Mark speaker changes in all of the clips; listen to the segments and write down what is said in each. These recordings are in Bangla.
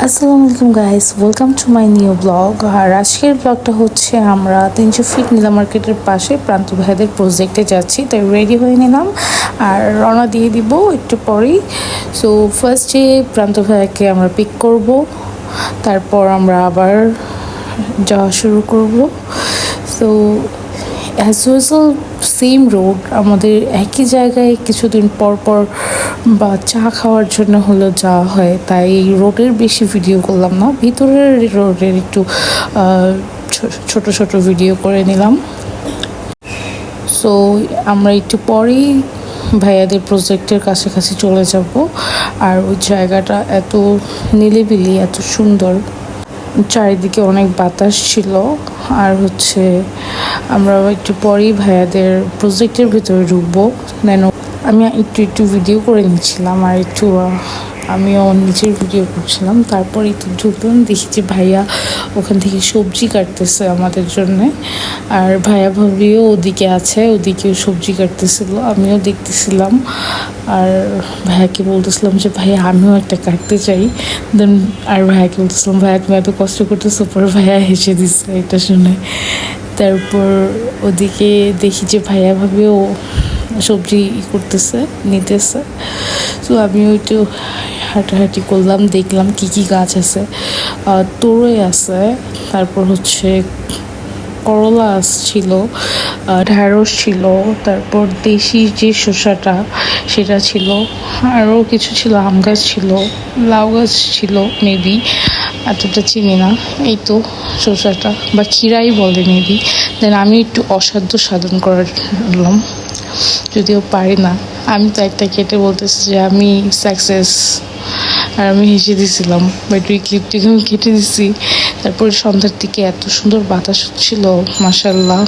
Speaker 1: আসসালামু আলাইকুম guys, welcome to my new vlog. আর আজকের ব্লগটা হচ্ছে আমরা 300 ফিট নীলা মার্কেটের পাশে প্রান্ত ভাইদের প্রজেক্টে যাচ্ছি, তাই রেডি হয়ে নিলাম আর রওনা দিয়ে দিব একটু পরেই। সো ফার্স্টে প্রান্ত ভাইকে আমরা পিক করব, তারপর আমরা আবার যাওয়া শুরু করব। So as usual same road, আমাদের একই জায়গায় কিছুদিন পর পর বা চা খাওয়ার জন্য হলো যাওয়া হয়, তাই রোডের বেশি ভিডিও করলাম না, ভিতরের রোডের একটু ছোট ছোট ভিডিও করে নিলাম। সো আমরা একটু পরেই ভাইয়াদের প্রজেক্টের কাছাকাছি চলে যাব। আর ওই জায়গাটা এত নিলিবিলি, এত সুন্দর, চারিদিকে অনেক বাতাস ছিল। আর হচ্ছে আমরা একটু পরেই ভাইয়াদের প্রজেক্টের ভিতরে ঢুকবো। দেন আমি একটু ভিডিও করে নিচ্ছিলাম আর আমিও নিজের ভিডিও করছিলাম। তারপরে একটু ঢুকলাম, দেখি যে ভাইয়া ওখান থেকে সবজি কাটতেছে আমাদের জন্যে। আর ভাইয়া ভাবিও ওদিকে আছে, ওদিকেও সবজি কাটতেছিল, আমিও দেখতেছিলাম। আর ভাইয়াকে বলতেছিলাম যে ভাইয়া আমিও একটা কাটতে চাই। দেন আর ভাইয়াকে বলতেছিলাম ভাইয়া তুমি এত কষ্ট করতেছো, পরে ভাইয়া হেসে দিচ্ছে এটা শুনে। তারপর ওদিকে দেখি যে ভাইয়া ভাবিও সবজি করতেছে, নিতেছে। তো আমিও একটু হাঁটাহাঁটি করলাম, দেখলাম কি কি গাছ আছে। তোরই আছে, তারপর হচ্ছে করলা ছিল, ঢ্যাঁড়স ছিল, তারপর দেশি যে শসাটা সেটা ছিল, আরও কিছু ছিল, আম গাছ ছিল, লাউ গাছ ছিল মেবি, এতটা চিনি না। এই তো শসাটা বা ক্ষীরাই বলে মেবি। দেন আমি একটু অসাধ্য সাধন করলাম, যদিও পারি না। আমি তো একটা কেটে বলতেছি যে আমি সাকসেস, আর আমি হেসে দিছিলাম, বাট ওই ক্লিপটিকে আমি কেটে দিছি। তারপরে সন্ধ্যার দিকে এত সুন্দর বাতাস হচ্ছিল, মাশাল্লাহ।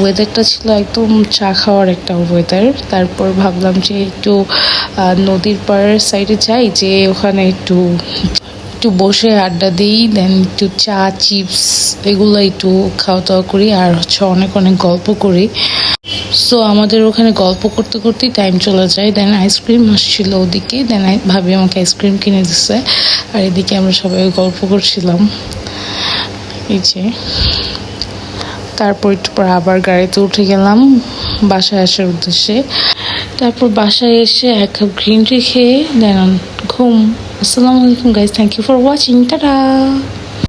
Speaker 1: ওয়েদারটা ছিল একদম চা খাওয়ার একটা ওয়েদার। তারপর ভাবলাম যে একটু নদীর পাড়ের সাইডে যাই, যে ওখানে একটু বসে আড্ডা দিই, দেন একটু চা চিপস এগুলো একটু খাওয়া দাওয়া করি, আর হচ্ছে অনেক অনেক গল্প করি। সো আমাদের ওখানে গল্প করতে করতেই টাইম চলে যায়। দেন আইসক্রিম আসছিল ওদিকে, দেন ভাবি আমাকে আইসক্রিম কিনে দিচ্ছে, আর এদিকে আমরা সবাই গল্প করছিলাম। এই যে তারপর একটু পর আবার গাড়িতে উঠে গেলাম বাসায় আসার উদ্দেশ্যে। তারপর বাসায় এসে 1 কাপ গ্রিন টি খেয়ে দেন ঘুম। আসসালামু আলাইকুম guys, thank you for watching, tata.